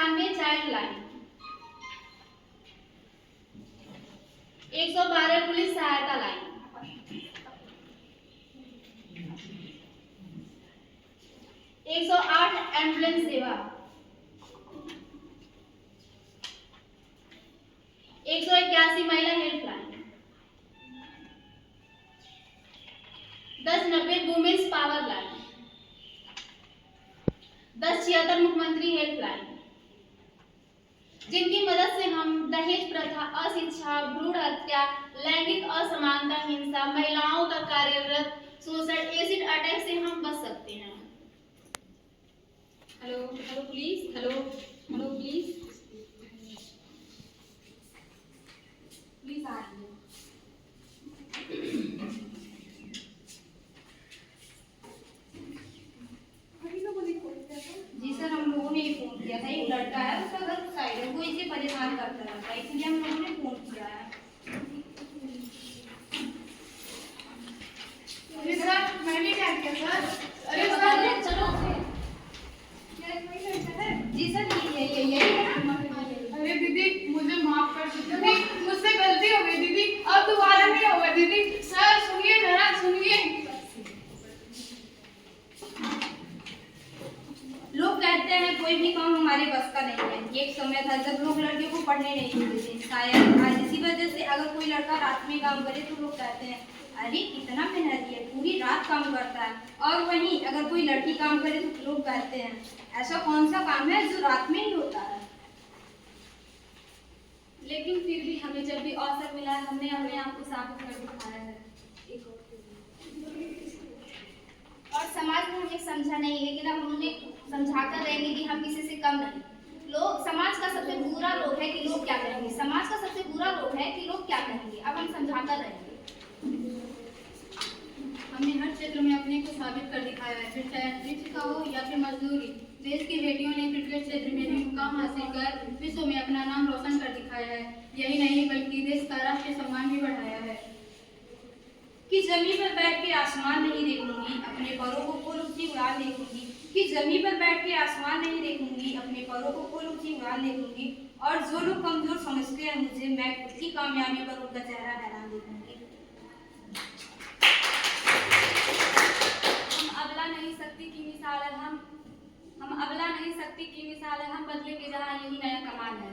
198 child line, 112 police सहायता line, 108 ambulance सेवा, 181 महिला हेल्पलाइन, 1090 वुमेन्स पावर लाइन, 1076 मुख्यमंत्री हेल्पलाइन, जिनकी मदद से हम दहेज प्रथा, अशिक्षा, भ्रूण हत्या, लैंगिक असमानता, हिंसा, महिलाओं का कार्यरत शोषण, एसिड अटैक से हम बच सकते हैं। Hello hello please, hello hello please please आइए। जी सर, हम लोगों ने फोन किया था, एक लड़का है, उसका घर साइड है, वो इसे परेशान करता रहता है, इसलिए हम लोगों ने फोन किया है। अरे सर, मैंने क्या किया सर? अरे सर चलो। जी सर, यही है। अरे दीदी, मुझे माफ कर दीजिए, मुझसे गलती हो गई दीदी, अब दोबारा नहीं होगा दीदी। सर सुनिए जरा, सुनिए। लोग कहते हैं कोई भी काम हमारे बस का नहीं है। एक समय था जब लोग लड़कियों को पढ़ने नहीं देते थे, शायद आज इसी वजह से अगर कोई लड़का रात में काम करे तो लोग कहते हैं अरे कितना मेहनती है, पूरी रात काम करता है। और वहीं अगर कोई लड़की काम करे तो लोग कहते हैं ऐसा कौन सा काम है जो रात में ही होता है। लेकिन फिर भी हमें जब भी अवसर मिला है, हमने अपने आप को साबित कर दिखाया है। और समाज ने हमें समझा नहीं, लेकिन अब हम उन्हें समझाकर रहेंगे कि हम किसी से कम नहीं। लोग, समाज का सबसे बुरा रोग है कि लोग क्या कहेंगे। समाज का सबसे बुरा रोग है कि लोग क्या कहेंगे। अब हम समझाकर रहेंगे। हमने हर क्षेत्र में अपने को साबित कर दिखाया है, फिर चाहे अंतरिक्ष का हो या फिर मजदूरी। देश की बेटियों ने क्रिकेट क्षेत्र में भी मुकाम हासिल कर विश्व में अपना नाम रोशन कर दिखाया है। यही नहीं बल्कि देश का राष्ट्रीय सम्मान भी बढ़ाया है। कि जमीन पर बैठ के आसमान नहीं देखूंगी, अपने पैरों को खोल ऊंची उड़ान देखूंगी। कि जमीन पर बैठ के आसमान नहीं देखूंगी, अपने पैरों को खोल ऊंची उड़ान देखूंगी। और जो लोग कमजोर समझते हैं मुझे, मैं खुद की कामयाबी पर उनका चेहरा हैरान देखूंगी। हम अबला नहीं सकती की मिसाल है, हम बदले के जहाँ यही नया कमाल है।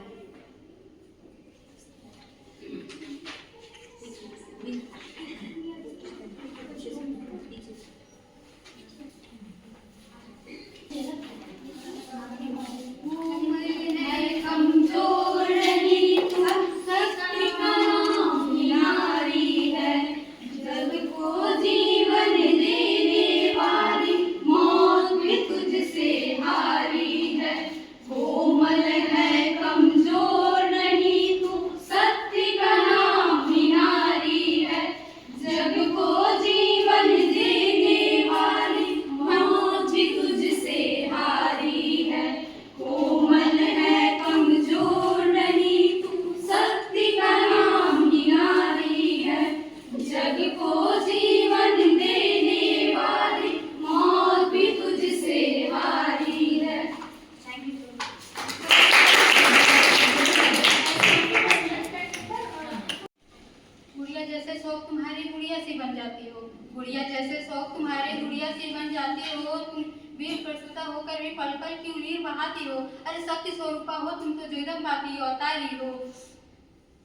गुड़िया जैसे शौक तुम्हारे गुड़िया से बन जाती हो। तुम वीर प्रसूता होकर भी पल पल की उलीर बहाती हो। अरे शक्ति स्वरूपा हो तुम तो जगदम बाकी अवतारी हो।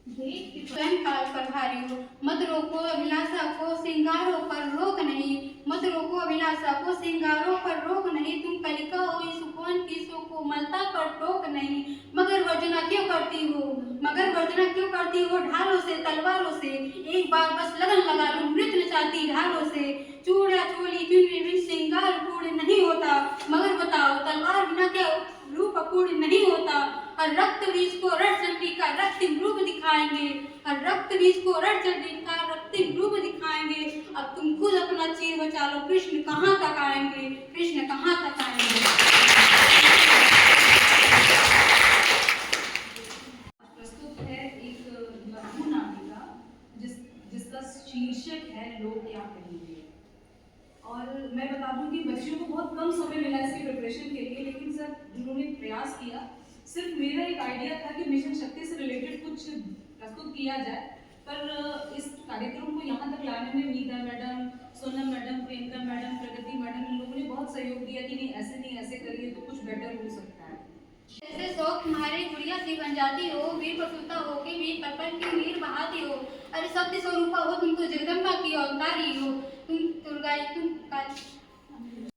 स्वयं काल पर भारी हो। मत रोको अभिलाषा को श्रृंगारों पर रोक नहीं। मत रोको अभिलाषा को श्रृंगारों पर रोक नहीं। तुम कलिका हो इस सुकोन की सो कोमलता पर टोक नहीं। मगर वर्जना क्यों करती हो, मगर वर्जना क्यों करती हो ढालों से तलवारों से। एक बार बस लगन लगा लो नृत्य नचाती ढालों से। चूड़ा चोली चुनरी भी श्रृंगार पूर्ण नहीं होता। मगर बताओ तलवार बिना क्या रूप पूर्ण नहीं होता। और रक्त बीज को रक्त चंडी का रक्तिम रूप दिखाएंगे। और रक्त बीज को रक्त चंडी का रक्तिम रूप दिखाएंगे। अब तुम खुद अपना चीर बचा लो, कृष्ण कहाँ तक आएंगे, कृष्ण कहाँ तक आएंगे। प्रस्तुत है एक लघु नाटिका जिसका शीर्षक है लोग क्या कहेंगे। और मैं बता दूं कि बच्चियों को बहुत कम समय मिला इसके प्रिपरेशन के लिए, लेकिन सर उन्होंने प्रयास किया, सिर्फ मेरा एक आइडिया था कि मिशन शक्ति से रिलेटेड कुछ प्रस्तुत किया जाए, पर इस कार्यक्रम को यहाँ तक लाने में Neeta madam, Sonam madam, Priyanka madam, Pragati madam, इन लोगों ने बहुत सहयोग दिया कि नहीं ऐसे करिए तो कुछ बेटर हो सकता है। जैसे शौक तुम्हारी गुड़िया सी बन जाती हो, वीर प्रसूता हो कि वीर पर्पल की वीर बहाती हो। अरे शक्ति स्वरूपा हो, तुम तो जगदम्बा की अवतारी हो, तुम दुर्गा, तुम काली